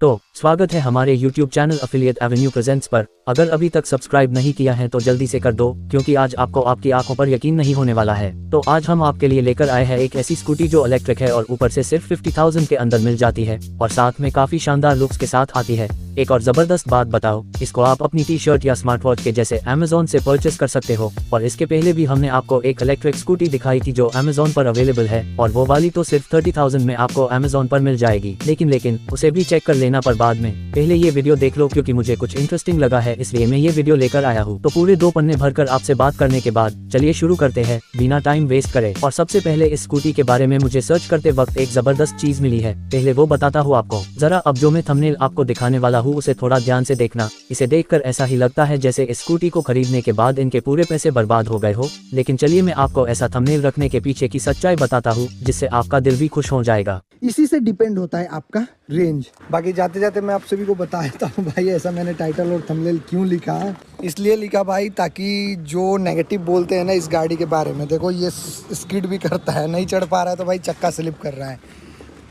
तो स्वागत है हमारे YouTube channel affiliate Avenue presents पर। अगर अभी तक सब्सक्राइब नहीं किया है तो जल्दी से कर दो, क्योंकि आज आपको आपकी आंखों पर यकीन नहीं होने वाला है। तो आज हम आपके लिए लेकर आए हैं एक ऐसी स्कूटी जो इलेक्ट्रिक है और ऊपर से सिर्फ 50,000 के अंदर मिल जाती है और साथ में काफी शानदार लुक्स के साथ आती है। एक और जबरदस्त बात बताओ, इसको आप अपनी टी शर्ट या स्मार्ट वॉच के जैसे Amazon से परचेस कर सकते हो। और इसके पहले भी हमने आपको एक इलेक्ट्रिक स्कूटी दिखाई थी जो Amazon पर अवेलेबल है, और वो वाली तो सिर्फ 30,000 में आपको Amazon पर मिल जाएगी। लेकिन उसे भी चेक कर लेना पर बाद में। पहले ये वीडियो देख लो, क्योंकि मुझे कुछ इंटरेस्टिंग लगा है, इसलिए मैं ये वीडियो लेकर आया हूँ। तो पूरे 2 पन्ने भरकर आपसे बात करने के बाद चलिए शुरू करते हैं बिना टाइम वेस्ट करे। और सबसे पहले इस स्कूटी के बारे में मुझे सर्च करते वक्त एक जबरदस्त चीज मिली है, पहले वो बताता हूँ आपको। जरा अब जो मैं थंबनेल आपको दिखाने वाला हूँ उसे थोड़ा ध्यान से देखना। इसे देखकर ऐसा ही लगता है जैसे इस स्कूटी को खरीदने के बाद इनके पूरे पैसे बर्बाद हो गए हो। लेकिन चलिए मैं आपको ऐसा थंबनेल रखने के पीछे की सच्चाई बताता हूँ, जिससे आपका दिल भी खुश हो जाएगा। इसी से डिपेंड होता है आपका रेंज। बाकी जाते जाते मैं आप सभी को बता देता हूँ भाई, ऐसा मैंने टाइटल और थंबनेल क्यों लिखा, इसलिए लिखा भाई ताकि जो नेगेटिव बोलते हैं ना इस गाड़ी के बारे में, देखो ये स्किड भी करता है, नहीं चढ़ पा रहा है तो भाई चक्का स्लिप कर रहा है,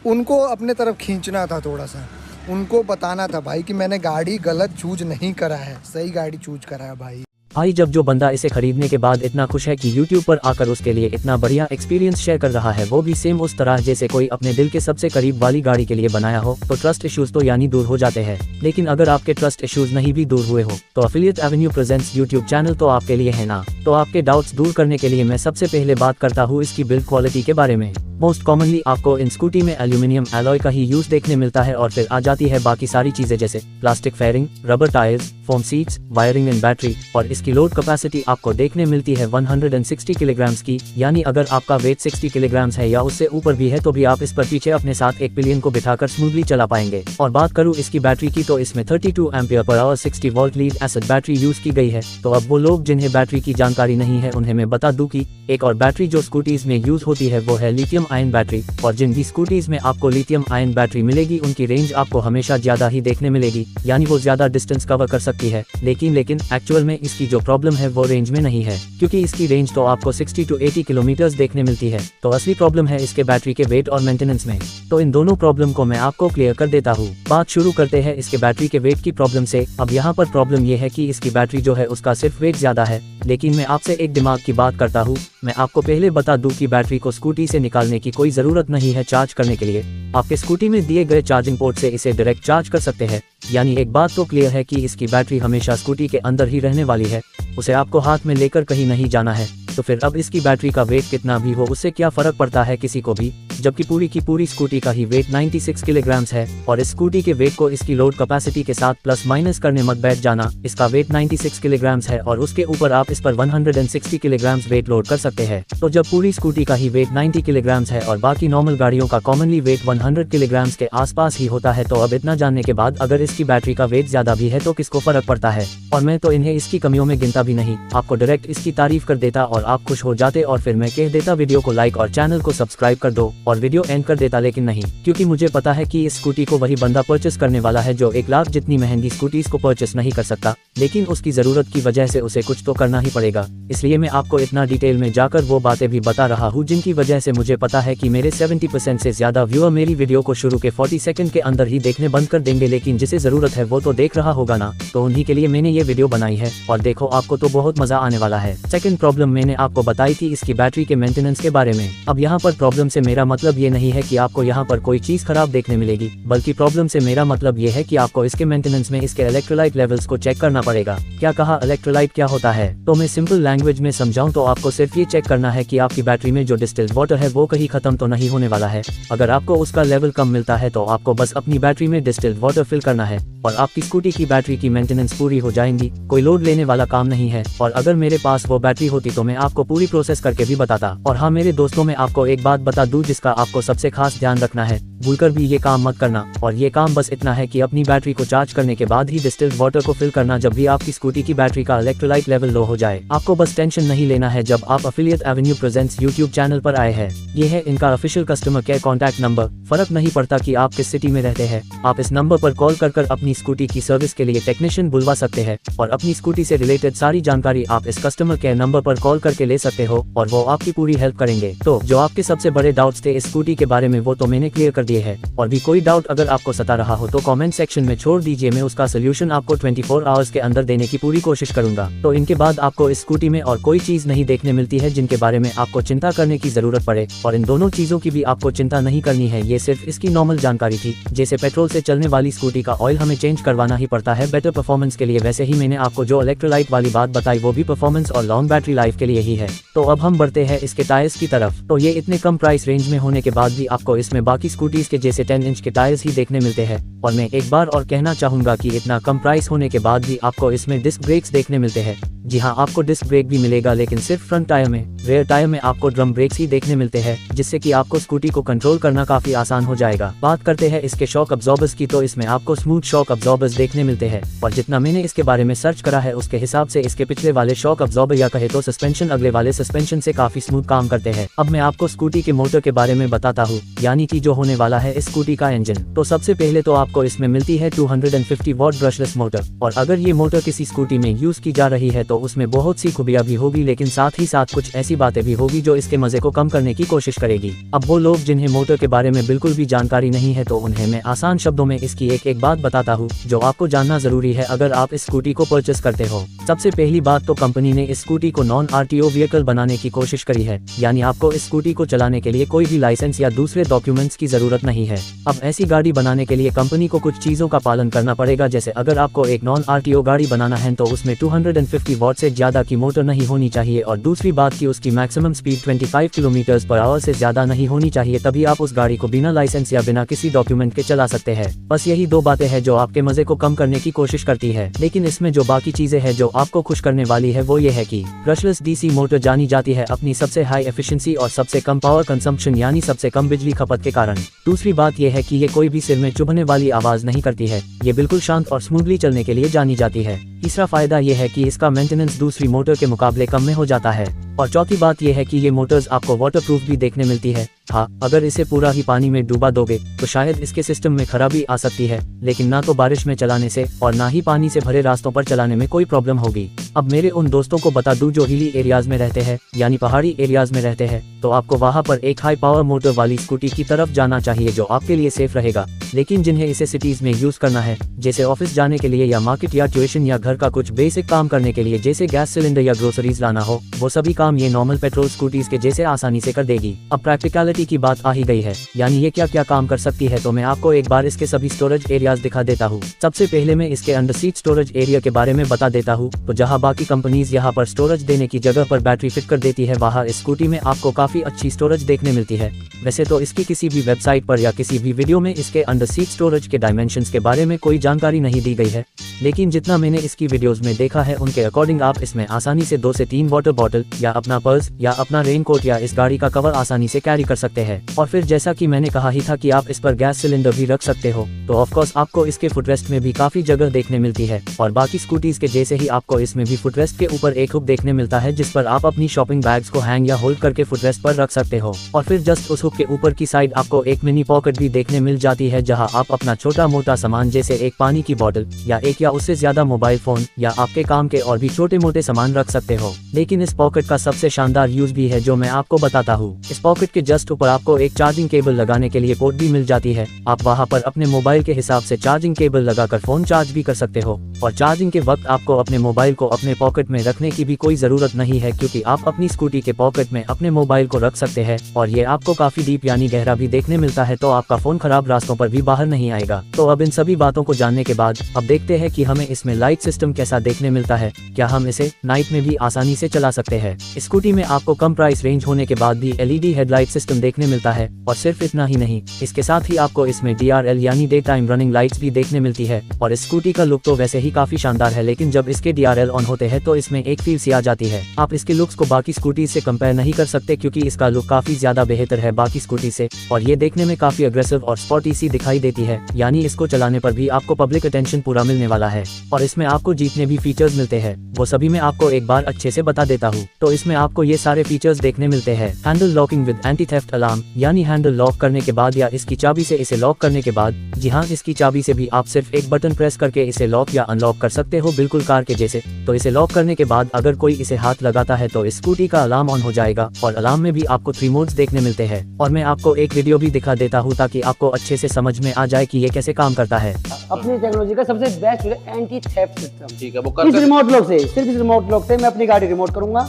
उनको अपने तरफ खींचना था, थोड़ा सा उनको बताना था भाई कि मैंने गाड़ी गलत चूज नहीं करा है, सही गाड़ी चूज करा है भाई। जब जो बंदा इसे खरीदने के बाद इतना खुश है कि YouTube पर आकर उसके लिए इतना बढ़िया एक्सपीरियंस शेयर कर रहा है, वो भी सेम उस तरह जैसे कोई अपने दिल के सबसे करीब वाली गाड़ी के लिए बनाया हो, तो ट्रस्ट इश्यूज तो यानी दूर हो जाते हैं। लेकिन अगर आपके ट्रस्ट इश्यूज नहीं भी दूर हुए हो तो affiliate Avenue presents YouTube channel तो आपके लिए है ना। तो आपके डाउट्स दूर करने के लिए मैं सबसे पहले बात करता हूँ इसकी बिल्ड क्वालिटी के बारे में। मोस्ट कॉमनली आपको इन स्कूटी में एल्यूमिनियम एलॉय का ही यूज देखने मिलता है, और फिर आ जाती है बाकी सारी चीजें जैसे plastic fairing, rubber tyres, foam seats, wiring and battery. और इसकी लोड कैपेसिटी आपको देखने मिलती है 160 किलोग्राम्स की, यानी अगर आपका वेट 60 किलोग्राम्स है या उससे ऊपर भी है तो भी आप इस पर पीछे अपने साथ एक पिलियन को बिठाकर स्मूथली चला पाएंगे। और बात करूँ इसकी बैटरी की तो इसमें 32 ampere per hour 60 volt lead acid battery use की गई है। तो अब वो लोग जिन्हें बैटरी की जानकारी नहीं है उन्हें मैं बता दूं कि एक और बैटरी जो स्कूटीज में यूज होती है वो है लिथियम आयन बैटरी। और जिन भी स्कूटीज में आपको लिथियम आयन बैटरी मिलेगी उनकी रेंज आपको हमेशा ज्यादा ही देखने मिलेगी, यानी वो ज्यादा डिस्टेंस कवर कर सकती है। लेकिन एक्चुअल में इसकी जो प्रॉब्लम है वो रेंज में नहीं है, क्योंकि इसकी रेंज तो आपको 60 to 80 किलोमीटर देखने मिलती है। तो असली प्रॉब्लम है इसके बैटरी के वेट और मेंटेनेंस में। तो इन दोनों प्रॉब्लम को मैं आपको क्लियर कर देता हूँ। बात शुरू करते हैं इसके बैटरी के वेट की प्रॉब्लम से। अब यहाँ पर प्रॉब्लम ये है कि इसकी बैटरी जो है उसका सिर्फ वेट ज्यादा है, लेकिन मैं आपसे एक दिमाग की बात करता हूँ। मैं आपको पहले बता दूं कि बैटरी को स्कूटी से निकालने की कोई जरूरत नहीं है चार्ज करने के लिए। आपके स्कूटी में दिए गए चार्जिंग पोर्ट से इसे डायरेक्ट चार्ज कर सकते हैं। यानी एक बात तो क्लियर है कि इसकी बैटरी हमेशा स्कूटी के अंदर ही रहने वाली है, उसे आपको हाथ में लेकर कहीं नहीं जाना है। तो फिर अब इसकी बैटरी का वेट कितना भी हो उससे क्या फर्क पड़ता है किसी को भी, जबकि पूरी की पूरी स्कूटी का ही वेट 96 किलोग्राम्स है। और इस स्कूटी के वेट को इसकी लोड कैपेसिटी के साथ प्लस माइनस करने मत बैठ जाना। इसका वेट 96 किलोग्राम्स है और उसके ऊपर आप इस पर 160 किलोग्राम्स वेट लोड कर सकते हैं। तो जब पूरी स्कूटी का ही वेट 90 किलोग्राम्स है और बाकी नॉर्मल गाड़ियों का कॉमनली वेट 100 किलोग्राम्स के आसपास ही होता है, तो अब इतना जानने के बाद अगर इसकी बैटरी का वेट ज्यादा भी है तो किसको फर्क पड़ता है। और मैं तो इन्हें इसकी कमियों में गिनता भी नहीं, आपको डायरेक्ट इसकी तारीफ कर देता और आप खुश हो जाते, और फिर मैं कह देता वीडियो को लाइक और चैनल को सब्सक्राइब कर दो और वीडियो एंड कर देता। लेकिन नहीं, क्योंकि मुझे पता है कि इस स्कूटी को वही बंदा परचेस करने वाला है जो 1 लाख जितनी महंगी स्कूटीज को परचेस नहीं कर सकता, लेकिन उसकी जरूरत की वजह से उसे कुछ तो करना ही पड़ेगा। इसलिए मैं आपको इतना डिटेल में जाकर वो बातें भी बता रहा हूँ जिनकी वजह से मुझे पता है कि मेरे 70% से ज्यादा व्यूअर मेरी वीडियो को शुरू के 40 सेकंड के अंदर ही देखने बंद कर देंगे, लेकिन जिसे जरूरत है वो तो देख रहा होगा ना। तो उन्हीं के लिए मैंने ये वीडियो बनाई है, और देखो आपको तो बहुत मजा आने वाला है। सेकंड प्रॉब्लम मैंने आपको बताई थी इसकी बैटरी के मेंटेनेंस के बारे में। अब यहाँ पर प्रॉब्लम से मेरा मतलब ये नहीं है कि आपको यहाँ पर कोई चीज खराब देखने मिलेगी, बल्कि प्रॉब्लम से मेरा मतलब ये है कि आपको इसके मेंटेनेंस में इसके इलेक्ट्रोलाइट लेवल्स को चेक करना पड़ेगा। क्या कहा, इलेक्ट्रोलाइट क्या होता है? तो मैं सिंपल लैंग्वेज में समझाऊं तो आपको सिर्फ ये चेक करना है कि आपकी बैटरी में जो डिस्टिल्ड वाटर है वो कहीं खत्म तो नहीं होने वाला है। अगर आपको उसका लेवल कम मिलता है तो आपको बस अपनी बैटरी में डिस्टिल्ड वाटर फिल करना है और आपकी स्कूटी की बैटरी की मेंटेनेंस पूरी हो जाएंगी। कोई लोड लेने वाला काम नहीं है। और अगर मेरे पास वो बैटरी होती तो मैं आपको पूरी प्रोसेस करके भी बताता। और हाँ मेरे दोस्तों, मैं आपको एक बात बता दूं जिसका आपको सबसे खास ध्यान रखना है, भूलकर भी ये काम मत करना। और ये काम बस इतना है कि अपनी बैटरी को चार्ज करने के बाद ही डिस्टिल्ड वाटर को फिल करना जब भी आपकी स्कूटी की बैटरी का इलेक्ट्रोलाइट लेवल लो हो जाए। आपको बस टेंशन नहीं लेना है जब आप affiliate Avenue presents YouTube channel पर आए हैं। ये है इनका official customer care contact number. फर्क नहीं पड़ता कि आप किस सिटी में रहते हैं, आप इस नंबर पर कॉल कर अपनी स्कूटी की सर्विस के लिए टेक्नीशियन बुलवा सकते हैं और अपनी स्कूटी से रिलेटेड सारी जानकारी आप इस कस्टमर केयर नंबर पर कॉल करके ले सकते हो और वो आपकी पूरी हेल्प करेंगे। तो जो आपके सबसे बड़े डाउट्स थे के इस स्कूटी के बारे में वो तो मैंने क्लियर कर दिए है, और भी कोई डाउट अगर आपको सता रहा हो तो कमेंट सेक्शन में छोड़ दीजिए, मैं उसका सोल्यूशन आपको 24 आवर्स के अंदर देने की पूरी कोशिश करूंगा। तो इनके बाद आपको इस स्कूटी में और कोई चीज नहीं देखने मिलती है जिनके बारे में आपको चिंता करने की जरूरत पड़े, और इन दोनों चीजों की भी आपको चिंता नहीं करनी है। ये सिर्फ इसकी नॉर्मल जानकारी थी। जैसे पेट्रोल से चलने वाली स्कूटी का ऑयल हमें चेंज करवाना ही पड़ता है बेटर परफॉर्मेंस के लिए, वैसे ही मैंने आपको जो इलेक्ट्रोलाइट वाली बात बताई वो भी परफॉर्मेंस और लॉन्ग बैटरी लाइफ के लिए ही है। तो अब हम बढ़ते हैं इसके टायर्स की तरफ। तो ये इतने कम प्राइस रेंज में होने के बाद भी आपको इसमें बाकी स्कूटीज के जैसे 10 इंच के टायर्स ही देखने मिलते हैं, और मैं एक बार और कहना चाहूंगा कि इतना कम प्राइस होने के बाद भी आपको इसमें डिस्क ब्रेक्स देखने मिलते हैं। जी हाँ, आपको डिस्क ब्रेक भी मिलेगा, लेकिन सिर्फ फ्रंट टायर में। रेयर टायर में आपको ड्रम ब्रेक्स ही देखने मिलते हैं, जिससे कि आपको स्कूटी को कंट्रोल करना काफी आसान हो जाएगा। बात करते हैं इसके शॉक अब्जॉर्बर्स की, तो इसमें आपको स्मूथ शॉक अब्जॉर्बर्स देखने मिलते हैं, और जितना मैंने इसके बारे में सर्च करा है उसके हिसाब से इसके पिछले वाले शॉक अब्जॉर्बर या कहे तो सस्पेंशन अगले वाले सस्पेंशन से काफी स्मूथ काम करते हैं। अब मैं आपको स्कूटी के मोटर के बारे में बताता हूँ, यानी कि जो होने वाला है इस स्कूटी का इंजन। तो सबसे पहले तो आपको इसमें मिलती है 250 वॉट ब्रशलेस मोटर, और अगर ये मोटर किसी स्कूटी में यूज की जा रही है तो उसमें बहुत सी खूबियां भी होगी, लेकिन साथ ही साथ कुछ ऐसी बातें भी होगी जो इसके मजे को कम करने की कोशिश करेगी। अब वो लोग जिन्हें मोटर के बारे में बिल्कुल भी जानकारी नहीं है, तो उन्हें मैं आसान शब्दों में इसकी एक बात बताता हूँ जो आपको जानना जरूरी है अगर आप इस स्कूटी को परचेस करते हो। सबसे पहली बात तो कंपनी ने इस स्कूटी को नॉन आरटीओ व्हीकल बनाने की कोशिश करी है, यानी आपको इस स्कूटी को चलाने के लिए कोई भी लाइसेंस या दूसरे डॉक्यूमेंट्स की जरूरत नहीं है। अब ऐसी गाड़ी बनाने के लिए कंपनी को कुछ चीजों का पालन करना पड़ेगा, जैसे अगर आपको एक नॉन आरटीओ गाड़ी बनाना है तो उसमें 250 वॉट से ज्यादा की मोटर नहीं होनी चाहिए, और दूसरी बात की उसकी maximum speed 25 kilometre per hour से ज्यादा नहीं होनी चाहिए, तभी आप उस गाड़ी को बिना लाइसेंस या बिना किसी डॉक्यूमेंट के चला सकते हैं। बस यही दो बातें हैं जो आपके मजे को कम करने की कोशिश करती है, लेकिन इसमें जो बाकी चीजें हैं जो आपको खुश करने वाली है वो ये है कि ब्रशलेस डीसी मोटर जानी जाती है अपनी सबसे हाई एफिशिएंसी और सबसे कम पावर कंजम्पशन, यानी सबसे कम बिजली खपत के कारण। दूसरी बात यह है कि ये कोई भी सिर में चुभने वाली आवाज नहीं करती है, ये बिल्कुल शांत और स्मूथली चलने के लिए जानी जाती है। तीसरा फायदा यह है कि इसका मेंटेनेंस दूसरी मोटर के मुकाबले कम में हो जाता है, और चौथी बात यह है कि ये मोटर्स आपको वाटरप्रूफ भी देखने मिलती है। हाँ, अगर इसे पूरा ही पानी में डूबा दोगे तो शायद इसके सिस्टम में खराबी आ सकती है, लेकिन ना तो बारिश में चलाने से और ना ही पानी से भरे रास्तों पर चलाने में कोई प्रॉब्लम होगी। अब मेरे उन दोस्तों को बता दूं जो हिली एरियाज में रहते हैं, यानी पहाड़ी एरियाज में रहते हैं, तो आपको वहां पर एक हाई पावर मोटर वाली स्कूटी की तरफ जाना चाहिए जो आपके लिए सेफ रहेगा। लेकिन जिन्हें इसे सिटीज में यूज करना है, जैसे ऑफिस जाने के लिए या मार्केट या ट्यूशन या घर का कुछ बेसिक काम करने के लिए, जैसे गैस सिलेंडर या ग्रोसरीज लाना हो, वो सभी काम ये नॉर्मल पेट्रोल स्कूटीज के जैसे आसानी से कर देगी। अब प्रैक्टिकलिटी की बात आ ही गई है, यानी ये क्या क्या काम कर सकती है, तो मैं आपको एक बार इसके सभी स्टोरेज एरियाज दिखा देता हूँ। सबसे पहले मैं इसके अंडर सीट स्टोरेज एरिया के बारे में बता देता हूँ। तो जहाँ बाकी कंपनीज यहाँ पर स्टोरेज देने की जगह पर बैटरी फिट कर देती है, वहाँ इस स्कूटी में आपको काफी अच्छी स्टोरेज देखने मिलती है। वैसे तो इसकी किसी भी वेबसाइट पर या किसी भी वीडियो में इसके अंडर सीट स्टोरेज के डायमेंशंस के बारे में कोई जानकारी नहीं दी गई है, लेकिन जितना मैंने इसकी वीडियोस में देखा है उनके अकॉर्डिंग आप इसमें आसानी से 2 से 3 वाटर बॉटल या अपना पर्स या अपना रेनकोट या इस गाड़ी का कवर आसानी से कैरी कर सकते हैं। और फिर जैसा कि मैंने कहा ही था कि आप इस पर गैस सिलेंडर भी रख सकते हो, तो ऑफकोर्स आपको इसके फुटरेस्ट में भी काफी जगह देखने मिलती है, और बाकी स्कूटीज के जैसे ही आपको इसमें भी फुटरेस्ट के ऊपर एक हुक देखने मिलता है जिस पर आप अपनी शॉपिंग बैग्स को हैंग या होल्ड करके फुटरेस्ट पर रख सकते हो। और फिर जस्ट उस हुक के ऊपर की साइड आपको एक मिनी पॉकेट भी देखने मिल जाती है, जहां आप अपना छोटा मोटा सामान जैसे एक पानी की बोतल या एक या उससे ज्यादा मोबाइल फोन या आपके काम के और भी छोटे मोटे सामान रख सकते हो। लेकिन इस पॉकेट का सबसे शानदार यूज भी है जो मैं आपको बताता हूँ। इस पॉकेट के जस्ट ऊपर आपको एक चार्जिंग केबल लगाने के लिए पोर्ट भी मिल जाती है। आप वहाँ पर अपने मोबाइल के हिसाब से चार्जिंग केबल लगाकर फोन चार्ज भी कर सकते हो, और चार्जिंग के वक्त आपको अपने मोबाइल को अपने पॉकेट में रखने की भी कोई जरूरत नहीं है, क्योंकि आप अपनी स्कूटी के पॉकेट में अपने मोबाइल को रख सकते हैं, और ये आपको काफी डीप यानी गहरा भी देखने मिलता है, तो आपका फोन खराब रास्तों पर भी बाहर नहीं आएगा। तो अब इन सभी बातों को जानने के बाद अब देखते हैं कि हमें इसमें लाइट सिस्टम कैसा देखने मिलता है। क्या हम इसे नाइट में भी आसानी से चला सकते हैं? स्कूटी में आपको कम प्राइस रेंज होने के बाद भी LED हेडलाइट सिस्टम देखने मिलता है, और सिर्फ इतना ही नहीं, इसके साथ ही आपको इसमें DRL यानी डे टाइम रनिंग लाइट्स भी देखने मिलती है। और इस स्कूटी का लुक तो वैसे ही काफी शानदार है, लेकिन जब इसके DRL ऑन होते हैं तो इसमें एक फील सी आ जाती है। आप इसके लुक्स को बाकी स्कूटी से कंपेयर नहीं कर सकते, क्योंकि इसका लुक काफी ज्यादा बेहतर है बाकी स्कूटी से, और ये देखने में काफी अग्रेसिव और स्पोर्टी सी दिखाई देती है, यानी इसको चलाने पर भी आपको पब्लिक अटेंशन पूरा मिलने वाला है। और इसमें आपको जितने भी फीचर्स मिलते हैं वो सभी मैं आपको एक बार अच्छे से बता देता हूँ। तो इसमें आपको ये सारे फीचर्स देखने मिलते हैं। Handle locking with anti theft alarm, यानी हैंडल लॉक करने के बाद या इसकी चाबी से इसे लॉक करने के बाद, जी हाँ, इसकी चाबी से भी आप सिर्फ एक बटन प्रेस करके इसे लॉक या अनलॉक कर सकते हो, बिल्कुल कार के जैसे। तो इसे लॉक करने के बाद अगर कोई इसे हाथ लगाता है तो इस स्कूटी का अलार्म ऑन हो जाएगा और अलार्म में भी आपको 3 मोड्स देखने मिलते हैं। और मैं आपको एक वीडियो भी दिखा देता हूँ ताकि आपको अच्छे से समझ में आ जाए कि ये कैसे काम करता है। अपनी टेक्नोलॉजी का सबसे बेस्ट एंटी थेफ्ट सिस्टम। ठीक है, वो इस रिमोट लॉक से, सिर्फ इस रिमोट लॉक से मैं अपनी गाड़ी रिमोट करूंगा।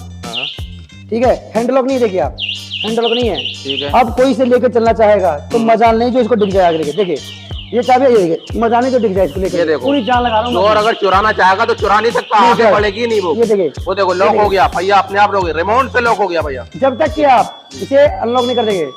ठीक है, हैंड लॉक नहीं, देखिए आप, हैंड लॉक नहीं है। ठीक है। अब कोई से लेकर चलना चाहेगा तो मजाल नहीं जो इसको दिख जाए आगे, देखिए ये चाबी है, ये मजाल नहीं जो दिख जाए इसको लेकर, पूरी जान लगा रहा हूँ। और अगर चुराना चाहेगा तो चुरा नहीं सकता, आगे बढ़ेगी नहीं वो। ये देखिए, वो देखो लॉक हो गया भैया, अपने आप लॉक, रिमोट से लॉक हो गया भैया। जब तक कि आप इसे अनलॉक नहीं कर देंगे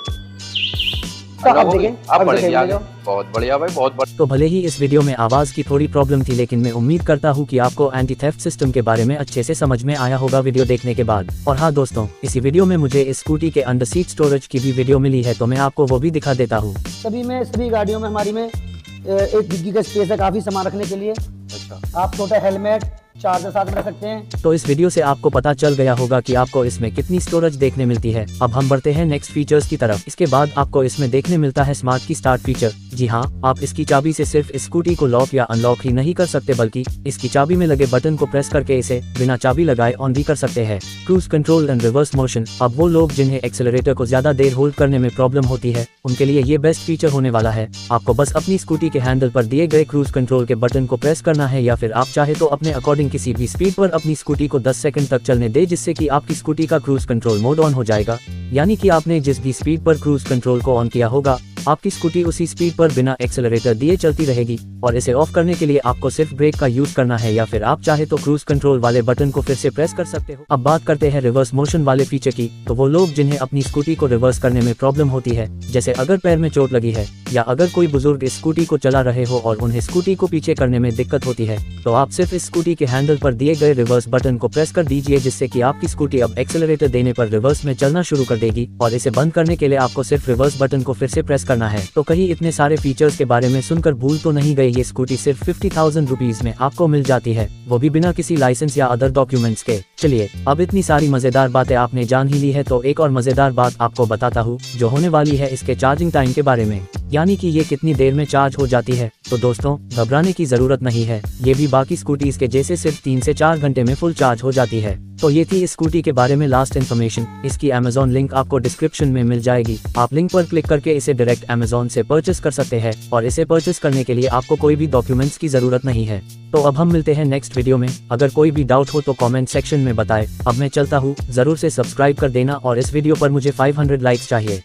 तो अब देखिए, अब बढ़ेगी आगे। बहुत बढ़िया भाई, बहुत बढ़िया। तो भले ही इस वीडियो में आवाज की थोड़ी प्रॉब्लम थी, लेकिन मैं उम्मीद करता हूँ कि आपको एंटी थेफ्ट सिस्टम के बारे में अच्छे से समझ में आया होगा वीडियो देखने के बाद। और हाँ दोस्तों, इसी वीडियो में मुझे इस स्कूटी के अंडर सीट स्टोरेज की भी वीडियो मिली है, तो मैं आपको वो भी दिखा देता हूँ। सभी गाड़ियों में हमारी में 1 GB का स्पेस है काफी सामान रखने के लिए। अच्छा, आप छोटा हेलमेट, चार्जर साथ में रख सकते हैं। तो इस वीडियो से आपको पता चल गया होगा कि आपको इसमें कितनी स्टोरेज देखने मिलती है। अब हम बढ़ते हैं नेक्स्ट फीचर्स की तरफ। इसके बाद आपको इसमें देखने मिलता है स्मार्ट की स्टार्ट फीचर। जी हाँ, आप इसकी चाबी से सिर्फ इस स्कूटी को लॉक या अनलॉक ही नहीं कर सकते, बल्कि इसकी चाबी में लगे बटन को प्रेस करके इसे बिना चाबी लगाए ऑन भी कर सकते हैं। Cruise control and reverse motion. अब वो लोग जिन्हें एक्सेलरेटर को ज्यादा देर होल्ड करने में प्रॉब्लम होती है, उनके लिए ये बेस्ट फीचर होने वाला है। आपको बस अपनी स्कूटी के हैंडल पर दिए गए क्रूज कंट्रोल के बटन को प्रेस करना है, या फिर आप चाहे तो अपने अकॉर्डिंग किसी भी स्पीड पर अपनी स्कूटी को 10 सेकंड तक चलने दे, जिससे कि आपकी स्कूटी का क्रूज कंट्रोल मोड ऑन हो जाएगा। यानी कि आपने जिस भी स्पीड पर क्रूज कंट्रोल को ऑन किया होगा, आपकी स्कूटी उसी स्पीड पर बिना एक्सेलरेटर दिए चलती रहेगी। और इसे ऑफ करने के लिए आपको सिर्फ ब्रेक का यूज करना है, या फिर आप चाहे तो क्रूज कंट्रोल वाले बटन को फिर से प्रेस कर सकते हो। अब बात करते हैं रिवर्स मोशन वाले फीचर की। तो वो लोग जिन्हें अपनी स्कूटी को रिवर्स करने में प्रॉब्लम होती है, जैसे अगर पैर में चोट लगी है, या अगर कोई बुजुर्ग इस स्कूटी को चला रहे हो और उन्हें स्कूटी को पीछे करने में दिक्कत होती है, तो आप सिर्फ इस स्कूटी के हैंडल पर दिए गए रिवर्स बटन को प्रेस कर दीजिए, जिससे कि आपकी स्कूटी अब एक्सेलरेटर देने पर रिवर्स में चलना शुरू कर देगी। और इसे बंद करने के लिए आपको सिर्फ रिवर्स बटन को फिर से प्रेस करना है। तो कहीं इतने सारे फीचर्स के बारे में सुनकर भूल तो नहीं गए? ये स्कूटी सिर्फ 50,000 रुपीज में आपको मिल जाती है, वो भी बिना किसी लाइसेंस या अदर डॉक्यूमेंट्स के। चलिए, अब इतनी सारी मजेदार बातें आपने जान ही ली है, तो एक और मजेदार बात आपको बताता हूँ, जो होने वाली है इसके चार्जिंग टाइम के बारे में, यानी कि ये कितनी देर में चार्ज हो जाती है। तो दोस्तों, घबराने की जरूरत नहीं है, ये भी बाकी स्कूटीज के जैसे सिर्फ 3 से 4 घंटे में फुल चार्ज हो जाती है। तो ये थी इस स्कूटी के बारे में लास्ट इन्फॉर्मेशन। इसकी Amazon लिंक आपको डिस्क्रिप्शन में मिल जाएगी। आप लिंक पर क्लिक करके इसे डायरेक्ट Amazon से परचेस कर सकते हैं, और इसे परचेस करने के लिए आपको कोई भी डॉक्यूमेंट्स की जरूरत नहीं है। तो अब हम मिलते हैं नेक्स्ट वीडियो में। अगर कोई भी डाउट हो तो कमेंट सेक्शन में बताएं। अब मैं चलता हूँ, जरूर से सब्सक्राइब कर देना, और इस वीडियो पर मुझे 500 लाइक्स चाहिए।